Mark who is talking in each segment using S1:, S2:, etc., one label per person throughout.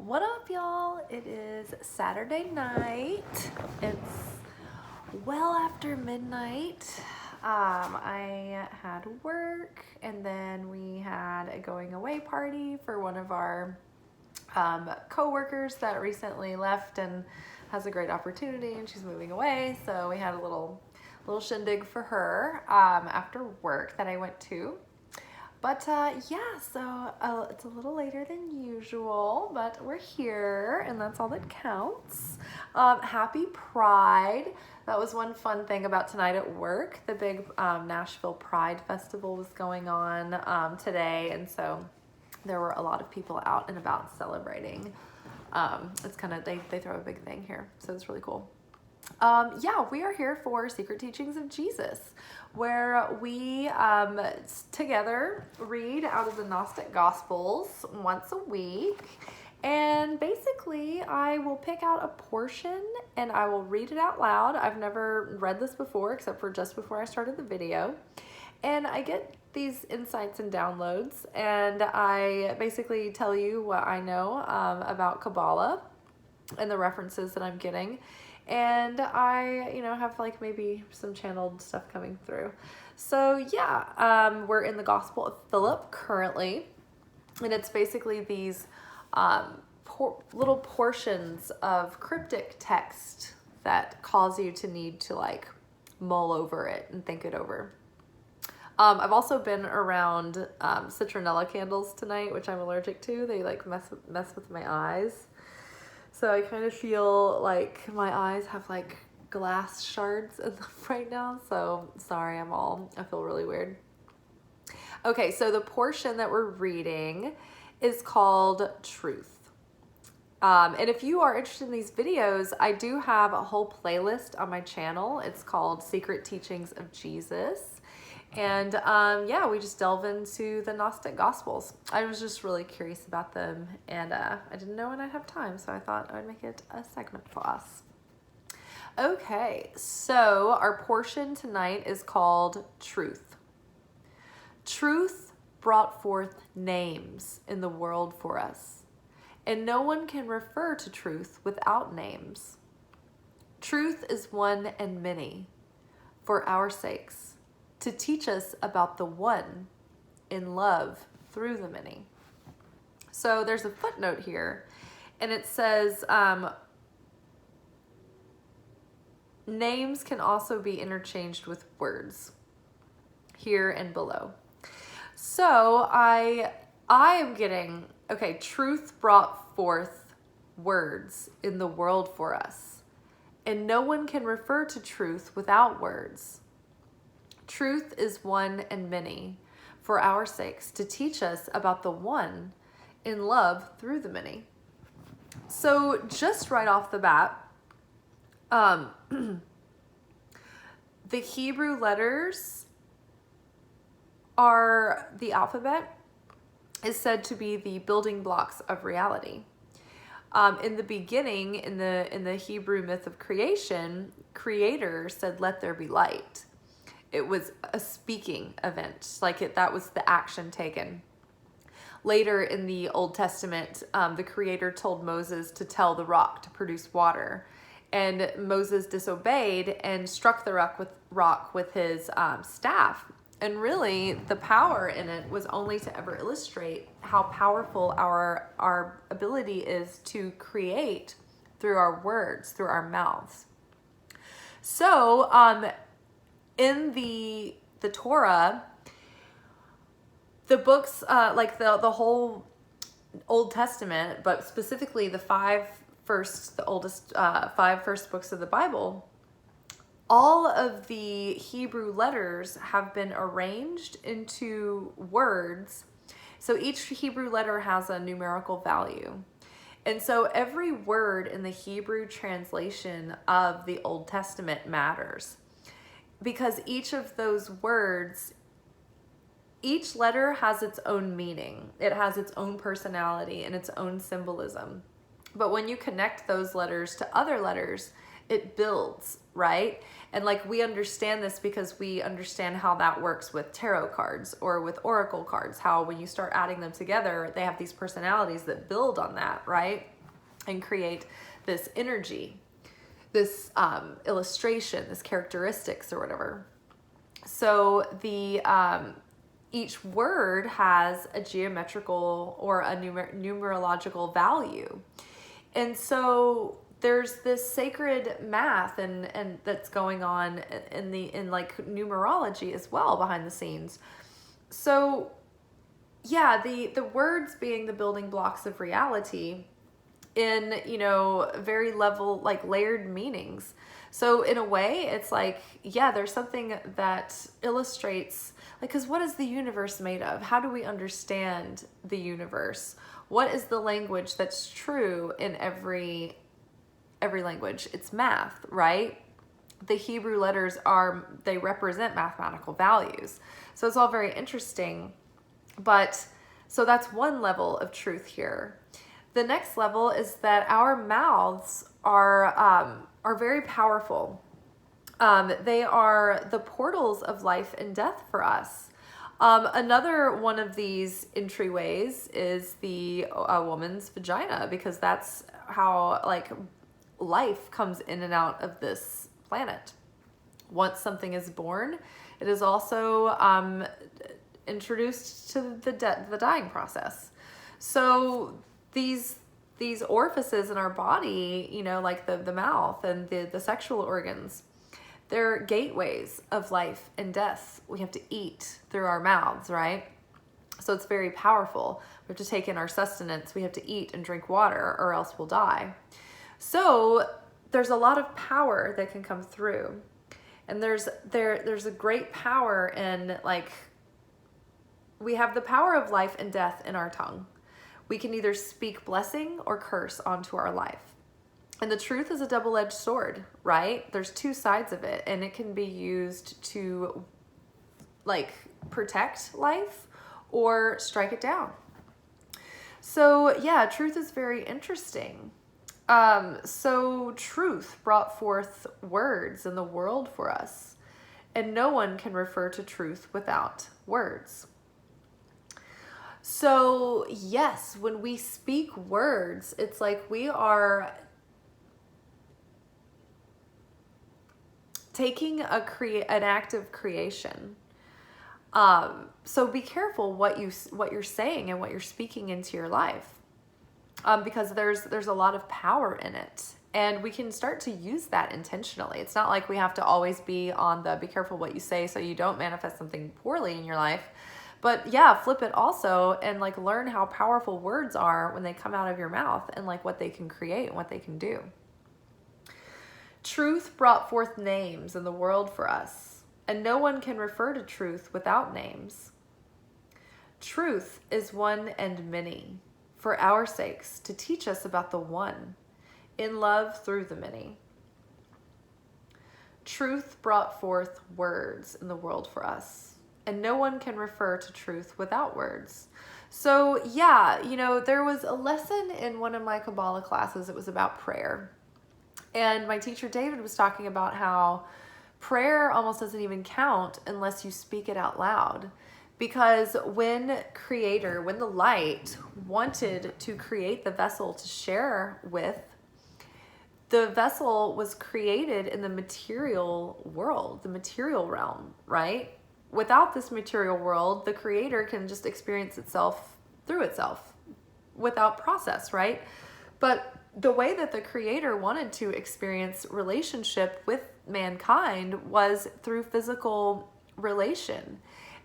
S1: What up, y'all? It is Saturday night. It's well after midnight. I had work, and then we had a going away party for one of our co-workers that recently left and has a great opportunity, and she's moving away. So we had a little shindig for her after work that I went to. But yeah, so it's a little later than usual, but we're here, and that's all that counts. Happy Pride. That was one fun thing about tonight at work. The big Nashville Pride Festival was going on today, and so there were a lot of people out and about celebrating. It's kind of, they throw a big thing here, so it's really cool. Yeah, we are here for Secret Teachings of Jesus, where we together read out of the Gnostic Gospels once a week. And basically, I will pick out a portion and I will read it out loud. I've never read this before, except for just before I started the video. And I get these insights and downloads, and I basically tell you what I know about Kabbalah and the references that I'm getting. And I, have like maybe some channeled stuff coming through. So yeah, we're in the Gospel of Philip currently, and it's basically these little portions of cryptic text that cause you to need to like mull over it and think it over. I've also been around citronella candles tonight, which I'm allergic to. They like mess with my eyes. So I kind of feel like my eyes have like glass shards in them right now. So sorry, I feel really weird. Okay, so the portion that we're reading is called Truth. And if you are interested in these videos, I do have a whole playlist on my channel. It's called Secret Teachings of Jesus. And yeah, we just delve into the Gnostic Gospels. I was just really curious about them, and I didn't know when I'd have time, so I thought I would make it a segment for us. Okay, so our portion tonight is called Truth. Truth brought forth names in the world for us, and no one can refer to truth without names. Truth is one and many, for our sakes, to teach us about the one in love through the many. So there's a footnote here, and it says names can also be interchanged with words here and below. So I am getting, okay, truth brought forth words in the world for us, and no one can refer to truth without words. Truth is one and many, for our sakes, to teach us about the one in love through the many. So just right off the bat, the Hebrew letters are, the alphabet is said to be the building blocks of reality. In the beginning, in the Hebrew myth of creation, Creator said, "Let there be light." It was a speaking event, that was the action taken. Later in the Old Testament, the Creator told Moses to tell the rock to produce water, and Moses disobeyed and struck the rock with his staff. And really, the power in it was only to ever illustrate how powerful our ability is to create through our words, through our mouths. So, in the Torah, the books, the whole Old Testament, but specifically the five first books of the Bible, all of the Hebrew letters have been arranged into words. So each Hebrew letter has a numerical value. And so every word in the Hebrew translation of the Old Testament matters, because each of those words, each letter has its own meaning. It has its own personality and its own symbolism. But when you connect those letters to other letters, it builds, right? And like we understand this because we understand how that works with tarot cards or with oracle cards, how when you start adding them together, they have these personalities that build on that, right? And create this energy, this illustration, this characteristics or whatever. So the each word has a geometrical or a numerological value. And so there's this sacred math and that's going on in like numerology as well behind the scenes. So yeah, the words being the building blocks of reality in, you know, very level, like layered meanings. So in a way, it's like, yeah, there's something that illustrates, like, because what is the universe made of? How do we understand the universe? What is the language that's true in every language? It's math, right? The Hebrew letters they represent mathematical values. So it's all very interesting. But so that's one level of truth here. The next level is that our mouths are very powerful. They are the portals of life and death for us. Another one of these entryways is a woman's vagina, because that's how like life comes in and out of this planet. Once something is born, it is also introduced to the dying process. So these orifices in our body, you know, like the mouth and the sexual organs, they're gateways of life and death. We have to eat through our mouths, right? So it's very powerful. We have to take in our sustenance. We have to eat and drink water or else we'll die. So there's a lot of power that can come through. And there's a great power in, like, we have the power of life and death in our tongue. We can either speak blessing or curse onto our life. And the truth is a double-edged sword, right? There's two sides of it, and it can be used to like protect life or strike it down. So yeah, truth is very interesting. So truth brought forth words in the world for us, and no one can refer to truth without words. So yes, when we speak words, it's like we are taking an act of creation. So be careful what you're saying and what you're speaking into your life, because there's a lot of power in it, and we can start to use that intentionally. It's not like we have to always be on the be careful what you say so you don't manifest something poorly in your life. But yeah, flip it also and like learn how powerful words are when they come out of your mouth and like what they can create and what they can do. Truth brought forth names in the world for us, and no one can refer to truth without names. Truth is one and many, for our sakes, to teach us about the one, in love through the many. Truth brought forth words in the world for us, and no one can refer to truth without words. So yeah, you know, there was a lesson in one of my Kabbalah classes. It was about prayer. And my teacher, David, was talking about how prayer almost doesn't even count unless you speak it out loud. Because when the light wanted to create the vessel to share with, the vessel was created in the material world, the material realm, right? Without this material world, the creator can just experience itself through itself without process, right? But the way that the creator wanted to experience relationship with mankind was through physical relation.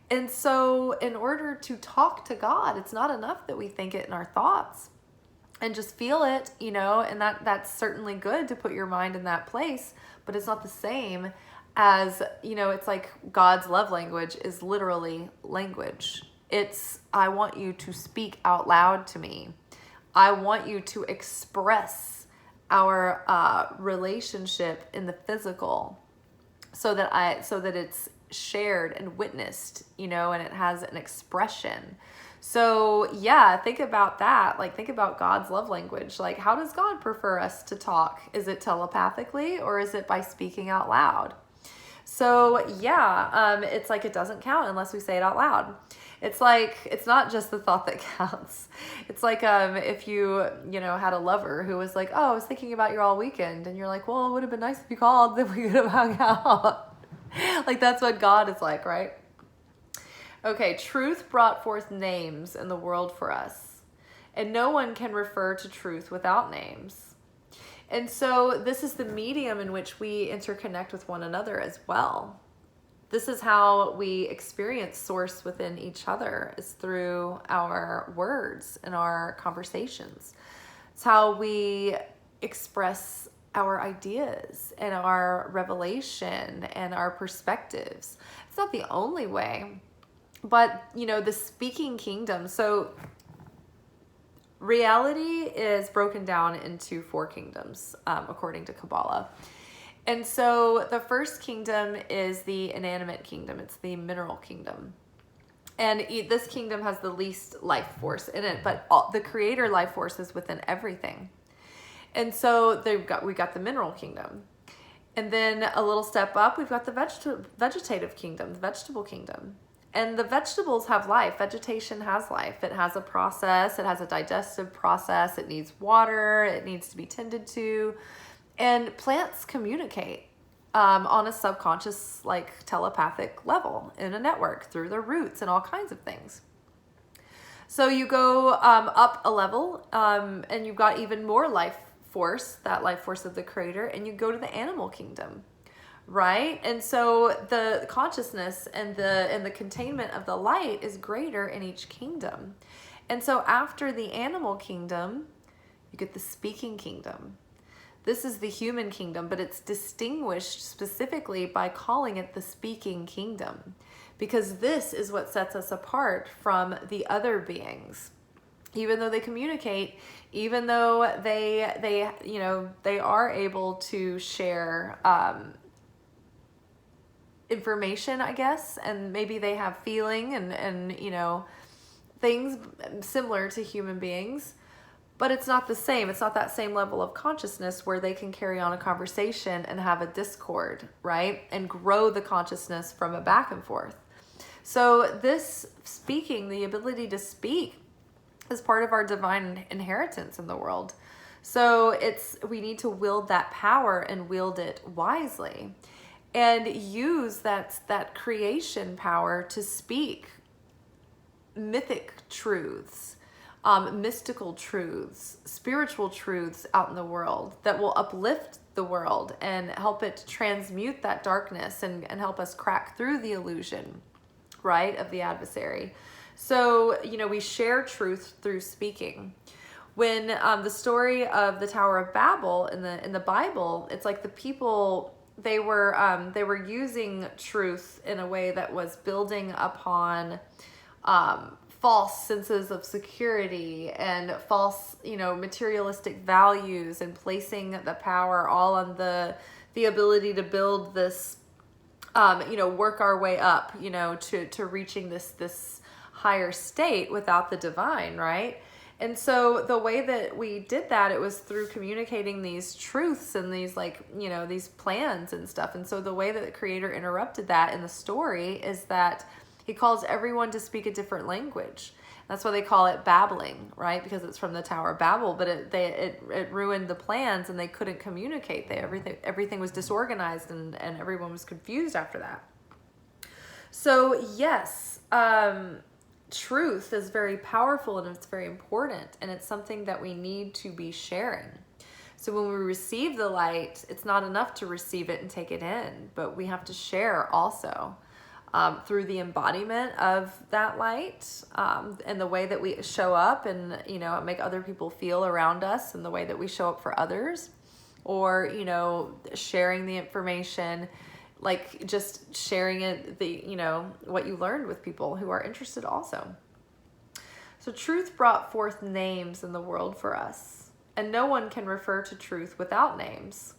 S1: And so in order to talk to God, it's not enough that we think it in our thoughts and just feel it, you know, and that's certainly good to put your mind in that place, but it's not the same as, you know, it's like God's love language is literally language. It's, I want you to speak out loud to me. I want you to express our relationship in the physical so that it's shared and witnessed, you know, and it has an expression. So yeah, think about that. Like, think about God's love language. Like, how does God prefer us to talk? Is it telepathically, or is it by speaking out loud? So yeah, it's like it doesn't count unless we say it out loud. It's like, it's not just the thought that counts. It's like if you had a lover who was like, oh, I was thinking about you all weekend, and you're like, well, it would have been nice if you called, then we could have hung out. Like, that's what God is like, right? Okay, truth brought forth names in the world for us, and no one can refer to truth without names. And so this is the medium in which we interconnect with one another as well. This is how we experience source within each other, is through our words and our conversations. It's how we express our ideas and our revelation and our perspectives. It's not the only way. But, the speaking kingdom. So reality is broken down into 4 kingdoms, according to Kabbalah. And so the first kingdom is the inanimate kingdom. It's the mineral kingdom. And this kingdom has the least life force in it, but the creator life force is within everything. And so we got the mineral kingdom. And then a little step up, we've got the vegetative kingdom, the vegetable kingdom. And the vegetables have life. Vegetation has life. It has a process. It has a digestive process. It needs water. It needs to be tended to. And plants communicate on a subconscious, like telepathic level in a network through their roots and all kinds of things. So you go up a level and you've got even more life force, that life force of the creator, and you go to the animal kingdom. Right? And so the consciousness and the containment of the light is greater in each kingdom. And so after the animal kingdom, you get the speaking kingdom. This is the human kingdom, but it's distinguished specifically by calling it the speaking kingdom, because this is what sets us apart from the other beings. Even though they communicate, even though they are able to share information, I guess, and maybe they have feeling and things similar to human beings, but it's not the same. It's not that same level of consciousness where they can carry on a conversation and have a discord, right? And grow the consciousness from a back and forth. So this speaking, the ability to speak, is part of our divine inheritance in the world. So we need to wield that power and wield it wisely, and use that creation power to speak mythic truths, mystical truths, spiritual truths out in the world that will uplift the world and help it transmute that darkness and help us crack through the illusion, right, of the adversary. So, we share truth through speaking. When the story of the Tower of Babel in the Bible, it's like the people, they were using truth in a way that was building upon false senses of security and false, materialistic values, and placing the power all on the ability to build this, work our way up, to reaching this higher state without the divine, right? And so the way that we did that, it was through communicating these truths and these these plans and stuff. And so the way that the creator interrupted that in the story is that he calls everyone to speak a different language. That's why they call it babbling, right? Because it's from the Tower of Babel, but it ruined the plans and they couldn't communicate. Everything was disorganized and everyone was confused after that. So yes, truth is very powerful and it's very important, and it's something that we need to be sharing. So when we receive the light, it's not enough to receive it and take it in, but we have to share also through the embodiment of that light, and the way that we show up and make other people feel around us, and the way that we show up for others, or sharing the information, like just sharing it, what you learned with people who are interested also. So truth brought forth names in the world for us, and no one can refer to truth without names.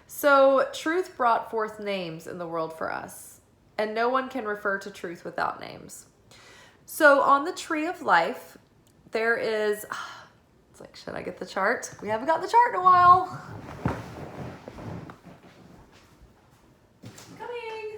S1: So truth brought forth names in the world for us, and no one can refer to truth without names. So on the tree of life, there is, it's like, should I get the chart? We haven't got the chart in a while. Coming.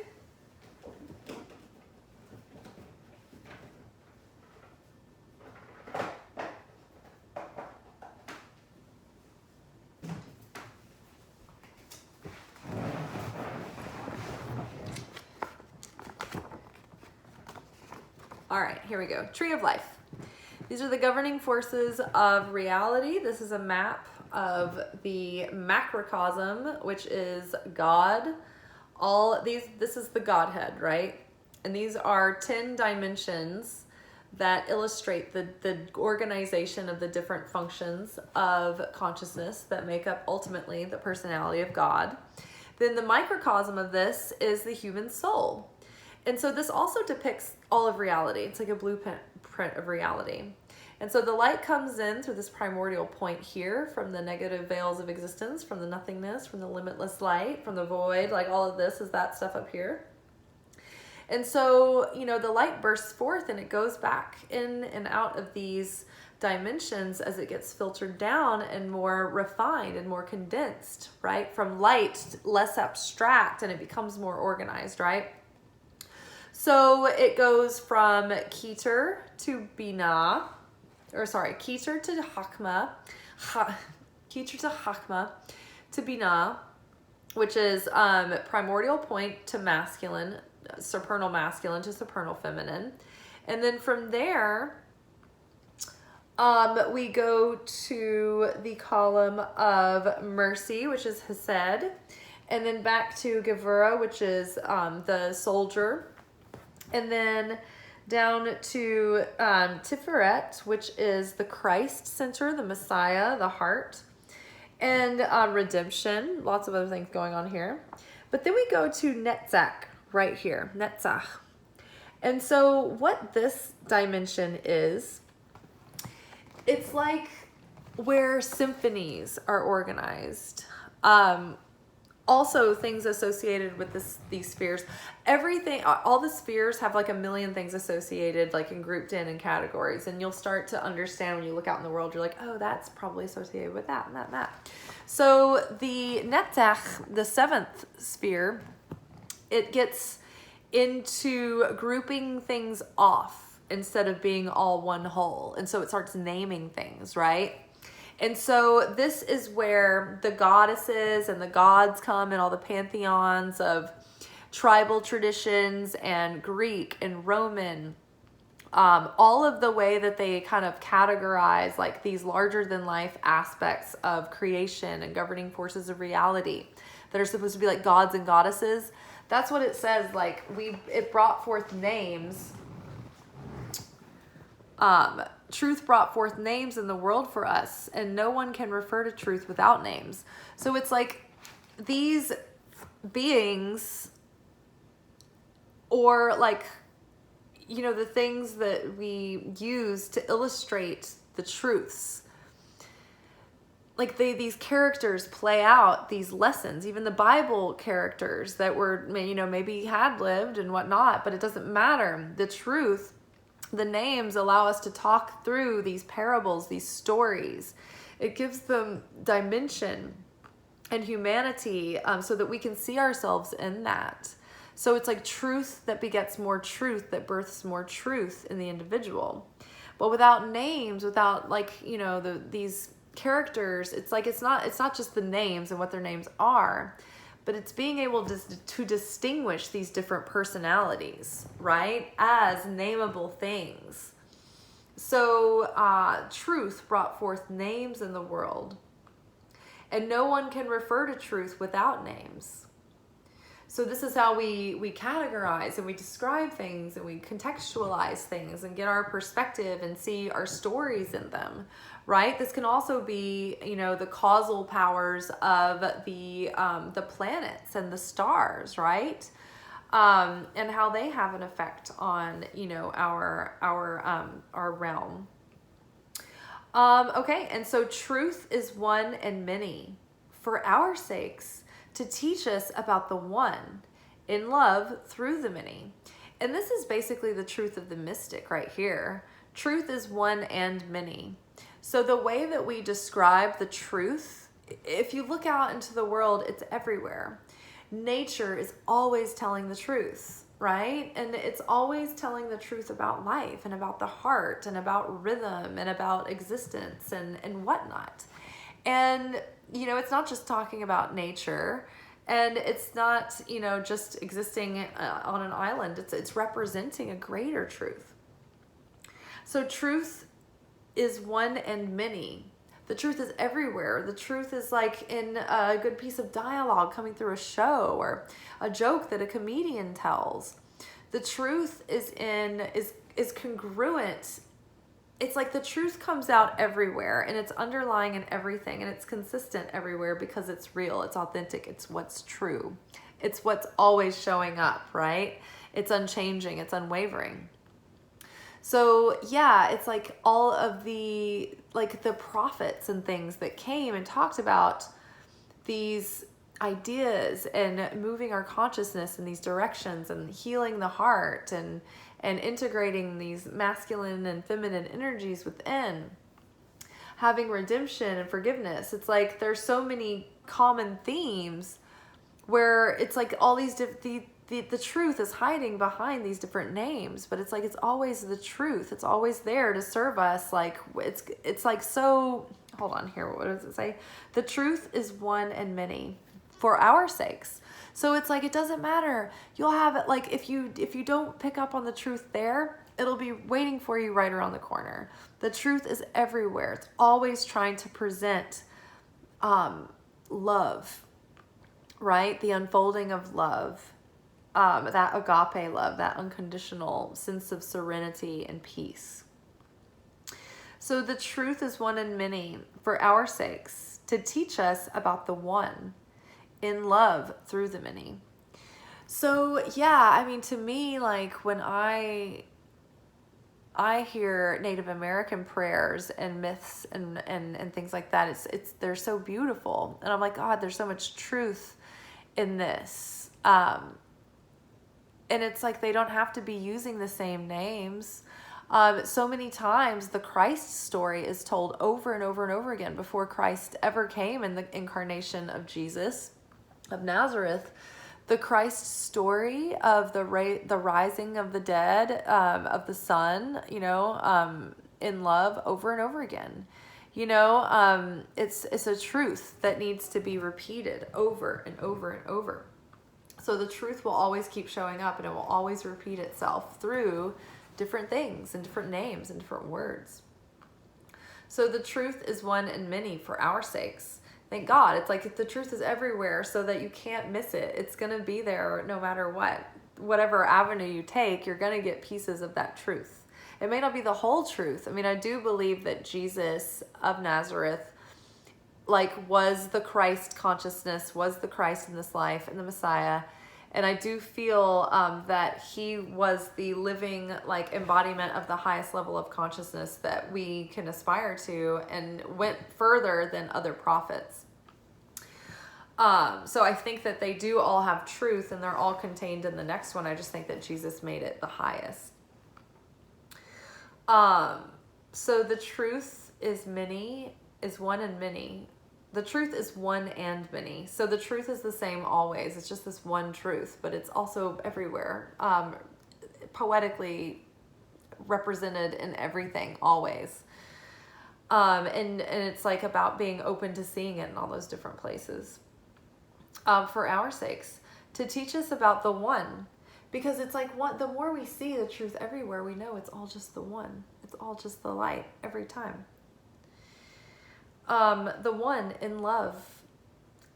S1: All right, here we go. Tree of life. These are the governing forces of reality. This is a map of the macrocosm, which is God. This is the Godhead, right? And these are 10 dimensions that illustrate the organization of the different functions of consciousness that make up ultimately the personality of God. Then the microcosm of this is the human soul. And so this also depicts all of reality. It's like a blueprint of reality. And so the light comes in through this primordial point here, from the negative veils of existence, from the nothingness, from the limitless light, from the void, like all of this is that stuff up here. And so, the light bursts forth and it goes back in and out of these dimensions as it gets filtered down and more refined and more condensed, right? From light, less abstract, and it becomes more organized, right? So it goes from Keter to Keter to Hakma, Keter to Hakma to Binah, which is primordial point to masculine, supernal masculine to supernal feminine. And then from there, we go to the column of mercy, which is Hesed, and then back to Gevurah, which is the soldier. And then down to Tiferet, which is the Christ center, the Messiah, the heart, and redemption. Lots of other things going on here. But then we go to Netzach right here, Netzach. And so what this dimension is, it's like where symphonies are organized. Also things associated with these spheres. Everything, all the spheres have like a million things associated, like and grouped in categories. And you'll start to understand when you look out in the world, you're like, oh, that's probably associated with that and that and that. So the Netzach, the seventh sphere, it gets into grouping things off instead of being all one whole. And so it starts naming things, right? And so this is where the goddesses and the gods come, and all the pantheons of tribal traditions and Greek and Roman, all of the way that they kind of categorize like these larger than life aspects of creation and governing forces of reality that are supposed to be like gods and goddesses. That's what it says. Like it brought forth names. Truth brought forth names in the world for us, and no one can refer to truth without names. So it's like these beings, or like, the things that we use to illustrate the truths. Like these characters play out these lessons, even the Bible characters that were, maybe had lived and whatnot, but it doesn't matter. The truth, the names allow us to talk through these parables, these stories. It gives them dimension and humanity, so that we can see ourselves in that. So it's like truth that begets more truth, that births more truth in the individual. But without names, without these characters, it's like it's not just the names and what their names are, but it's being able to distinguish these different personalities, right, as nameable things. So truth brought forth names in the world, and no one can refer to truth without names. So this is how we categorize and we describe things and we contextualize things and get our perspective and see our stories in them, right? This can also be, the causal powers of the planets and the stars, right? And how they have an effect on, our realm. Okay, and so truth is one and many for our sakes, to teach us about the one in love through the many. And this is basically the truth of the mystic right here. Truth is one and many. So the way that we describe the truth, if you look out into the world, it's everywhere. Nature is always telling the truth, right? And it's always telling the truth about life and about the heart and about rhythm and about existence and whatnot. And, you know, it's not just talking about nature, and it's not, you know, just existing on an island. It's representing a greater truth. So truth is one and many. The truth is everywhere. The truth is like in a good piece of dialogue coming through a show or a joke that a comedian tells. The truth is congruent. It's like the truth comes out everywhere, and it's underlying in everything, and it's consistent everywhere because it's real, it's authentic, it's what's true. It's what's always showing up, right? It's unchanging, it's unwavering. So yeah, it's like all of the prophets and things that came and talked about these ideas and moving our consciousness in these directions and healing the heart and integrating these masculine and feminine energies within, having redemption and forgiveness. It's like there's so many common themes where it's like all these the truth is hiding behind these different names, but it's like it's always the truth. It's always there to serve us. Like it's like, so hold on here, what does it say? The truth is one and many for our sakes. So it's like, it doesn't matter. You'll have it, like, if you don't pick up on the truth there, it'll be waiting for you right around the corner. The truth is everywhere. It's always trying to present love, right? The unfolding of love, that agape love, that unconditional sense of serenity and peace. So the truth is one and many for our sakes, to teach us about the one, in love through the many. So yeah, I mean, to me, like when I hear Native American prayers and myths and things like that, they're so beautiful, and I'm like, God, there's so much truth in this. And it's like they don't have to be using the same names. So many times the Christ story is told over and over and over again before Christ ever came in the incarnation of Jesus of Nazareth. The Christ story of the rising of the dead, of the Son, you know, in love over and over again. You know, it's a truth that needs to be repeated over and over and over. So the truth will always keep showing up, and it will always repeat itself through different things and different names and different words. So the truth is one and many for our sakes. Thank God. It's like the truth is everywhere so that you can't miss it. It's going to be there no matter what. Whatever avenue you take, you're going to get pieces of that truth. It may not be the whole truth. I mean, I do believe that Jesus of Nazareth, like, was the Christ consciousness, was the Christ in this life and the Messiah. And I do feel that he was the living, like, embodiment of the highest level of consciousness that we can aspire to, and went further than other prophets. So I think that they do all have truth, and they're all contained in the next one. I just think that Jesus made it the highest. So the truth is one and many. The truth is one and many. So the truth is the same always. It's just this one truth, but it's also everywhere, poetically represented in everything always. And it's like about being open to seeing it in all those different places. For our sakes, to teach us about the one, because it's like the more we see the truth everywhere, we know it's all just the one. It's all just the light every time. The one in love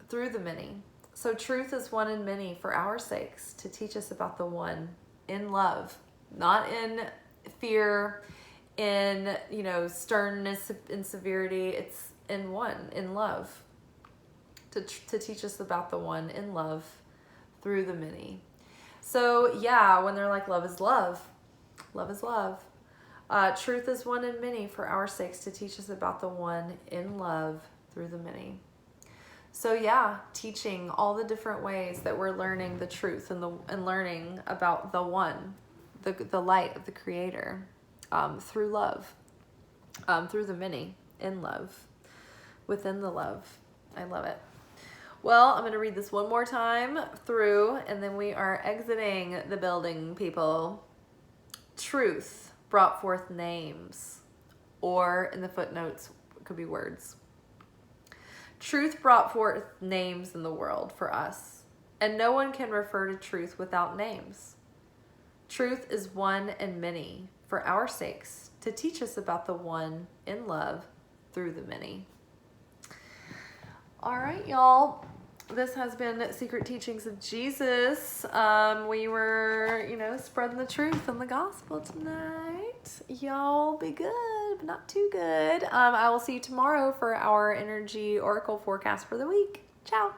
S1: through the many. So truth is one and many for our sakes, to teach us about the one in love, not in fear, in, you know, sternness and severity. It's in one, in love, to teach us about the one in love through the many. So yeah, when they're like, love is love, love is love. Truth is one and many for our sakes, to teach us about the one in love through the many. So yeah, teaching all the different ways that we're learning the truth and learning about the one. the light of the Creator, through love, through the many, in love, within the love. I love it. Well, I'm going to read this one more time through, and then we are exiting the building, people. Truth brought forth names, or in the footnotes, it could be words. Truth brought forth names in the world for us, and no one can refer to truth without names. Truth is one and many for our sakes, to teach us about the one in love through the many. All right, y'all. This has been Secret Teachings of Jesus. We were, spreading the truth and the gospel tonight. Y'all be good, but not too good. I will see you tomorrow for our energy oracle forecast for the week. Ciao.